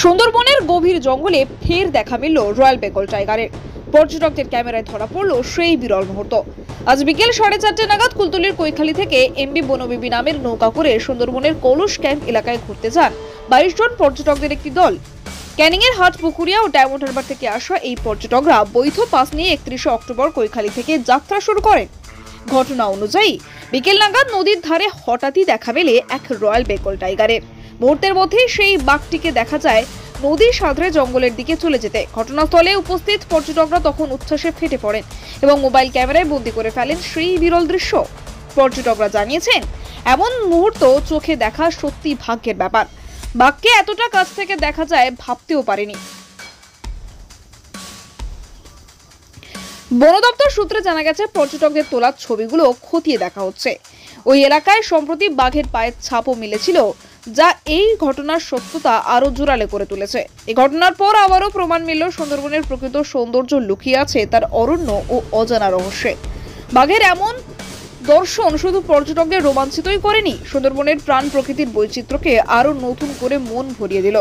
সুন্দরবনের গভীর জঙ্গলে ফের দেখা মিলল রয়্যাল বেঙ্গল টাইগারের। পর্যটকদের ক্যামেরায় ধরা পড়ল সেই বিরল মুহূর্ত। আজ বিকেল 4:30 নাগাদ কুলতলির কৈখালী থেকে এমবি বনবিবি নামের নৌকা করে সুন্দরবনের কলস ক্যাম্প এলাকায় ঘুরতে যান 22 জন পর্যটকদের একটি দল। ক্যানিং এর হাট পুকুরিয়া ও ডায়মন্ড হারবার থেকে আসা এই পর্যটকরা বৈধ পাস নিয়ে 31 অক্টোবর কৈখালী থেকে যাত্রা শুরু করেন। ঘটনা অনুযায়ী বিকেল নাগাদ নদীর ধারে হঠাৎই দেখা মেলে এক রয়্যাল বেঙ্গল টাইগারের। মুহূর্তের মধ্যেই সেই বাঘটিকে দেখা যায় নদীর সাঁতরে জঙ্গলের দিকে চলে যেতে। ঘটনাস্থলে উপস্থিত পর্যটকরা তখন উচ্ছ্বাসে ফেটে পড়েন এবং মোবাইল ক্যামেরায় বন্দী করে ফেলেন সেই বিরল দৃশ্য। পর্যটকরা জানিয়েছেন, এমন মুহূর্ত চোখে দেখা সত্যি ভাগ্যের ব্যাপার। বাঘকে এতটা কাছ থেকে দেখা যায় ভাবতেও পারেনি। বন দপ্তর সূত্রে জানা গেছে, পর্যটকদের তোলা ছবিগুলো খতিয়ে দেখা হচ্ছে। ওই এলাকায় সম্প্রতি বাঘের পায়ের ছাপও মিলেছিল, যা এই ঘটনার সত্যতা আরো জোরালো করে তুলেছে। এই ঘটনার পর আবারও প্রমাণ মিলল সুন্দরবনের প্রকৃত সৌন্দর্য লুকিয়ে আছে তার অরণ্য ও অজানা রহস্যে। বাঘের এমন দর্শন শুধু পর্যটকদের রোমাঞ্চিতই করেনি, সুন্দরবনের প্রাণ প্রকৃতির বৈচিত্র্যকে আরো নতুন করে মন ভরিয়ে দিল।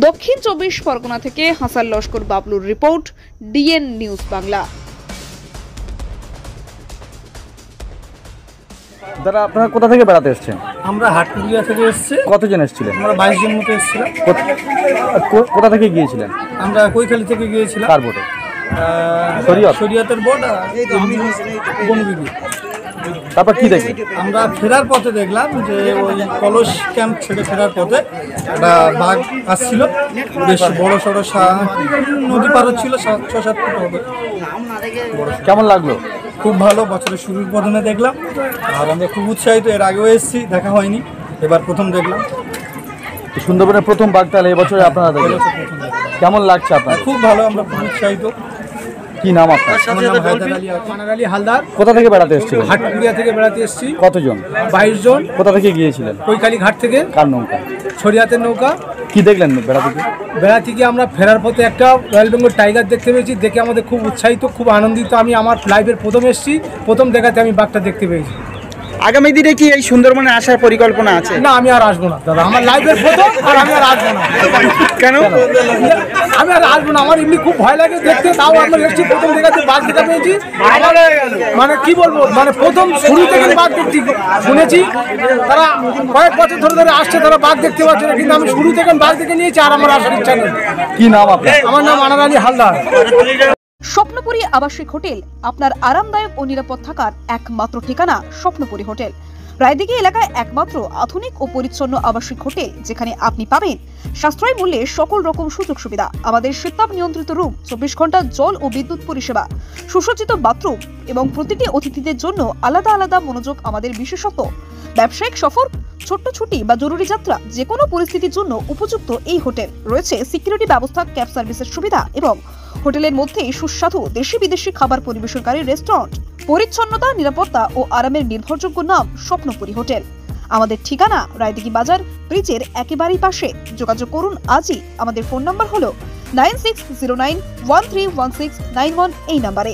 দক্ষিণ 24 পরগনা থেকে হাসান লস্কর বাবলুর রিপোর্ট, ডিএন নিউজ বাংলা। দাদা, আপনারা কোথা থেকে বেড়াতে এসেছেন? আমরা হাটপুরিয়া থেকে এসেছি। কতজন এসেছিলেন? আমরা 22 জন মতো এসেছিলাম। কোথা থেকে গিয়েছিলেন? আমরা কৈখালী থেকে গিয়েছিলাম। কার বোটে? শরীয়তের বোট বনবিবি। তারপর কি দেখলেন? আমরা ফেরার পথে দেখলাম যে ওই কলস ক্যাম্প ছেড়ে ফেরার পথে একটা বাঘ আসছিল, বেশ বড় সড়ো নদী পার হচ্ছিল, 6-7 ফুট হবে। কেমন লাগলো? খুব ভালো, বছরের শুরুর প্রথমে দেখলাম আর আমরা খুব উৎসাহিত। এর আগেও এসেছি, দেখা হয়নি, এবার প্রথম দেখলাম। সুন্দরবনের প্রথম বাঘ তাহলে এবছরে আপনারা দেখলেন, কেমন লাগছে আপনার? খুব ভালো, আমরা খুব উৎসাহিত। কি নাম আপনার? মানার আলী হালদার। কোথা থেকে বেড়াতে এসেছিলেন? হাটপুরিয়া থেকে বেড়াতে এসেছি। কতজন? 22 জন। কোথা থেকে গিয়েছিলেন? কৈখালী ঘাট থেকে। কার নৌকা? শরিয়াতের নৌকা। কি দেখলেন বেড়াতে গিয়ে? বেড়াতে গিয়ে আমরা ফেরার পথে একটা রয়্যাল বেঙ্গল টাইগার দেখতে পেয়েছি। দেখে আমাদের খুব উৎসাহিত, খুব আনন্দিত। আমি আমার লাইফের প্রথম এসেছি, প্রথম দেখাতে আমি বাঘটা দেখতে পেয়েছি। আগামী দিনে কি এই সুন্দরবনে আসার পরিকল্পনা আছে? না, আমি আর আসবো না দাদা, আমার লাইফের প্রথম, আর আমি আর আসবো না। কেন? আমি আর আসবো না, আমার এমনি খুব ভয় লাগে দেখতে। তাও আমরা এসেছি, প্রথম দেখাতে বাঘ দেখা পেয়েছি। মানে কি বলবো, মানে প্রথম শুরু থেকে বাঘ দেখছি, শুনেছি তারা কয়েক বছর ধরে আসছে, তারা বাঘ দেখতে পাচ্ছে না, কিন্তু আমি শুরু থেকে বাঘ দেখে নিয়েছি, আর আমার আসার ইচ্ছা নেই। কি নাম আপনার? আমার নাম মানার আলী হালদার। স্বপ্নপুরী আবাসিক হোটেল, আপনার আরামদায়ক ও নিরাপদ থাকার একমাত্র ঠিকানা স্বপ্নপুরী হোটেল। রায়দিঘি এলাকায় একমাত্র আধুনিক ও পরিচ্ছন্ন আবাসিক হোটেল, যেখানে আপনি পাবেন সাশ্রয়ী মূল্যে সকল রকম সুযোগ সুবিধা। আমাদের শীতাপ নিয়ন্ত্রিত রুম, 24 ঘন্টা জল ও বিদ্যুৎ পরিষেবা, সুসজ্জিত বাথরুম এবং প্রতিটি অতিথিদের জন্য আলাদা আলাদা মনোযোগ আমাদের বিশেষত্ব। ব্যবসায়িক সফর, ছোট্ট ছুটি বা জরুরি যাত্রা, যে কোনো পরিস্থিতির জন্য উপযুক্ত এই হোটেল। রয়েছে সিকিউরিটি ব্যবস্থা, ক্যাব সার্ভিসের সুবিধা এবং হোটেলের মধ্যেই সুস্বাদু দেশি বিদেশি খাবার পরিবেশনকারী রেস্টুরেন্ট। পরিচ্ছন্নতা, নিরাপত্তা ও আরামের নির্ভরযোগ্য নাম স্বপ্নপুরী হোটেল। আমাদের ঠিকানা রায়দিঘি বাজার ব্রিজের একেবারেই পাশে। যোগাযোগ করুন আজই। আমাদের ফোন নাম্বার হলো 9609131691 এই নাম্বারে।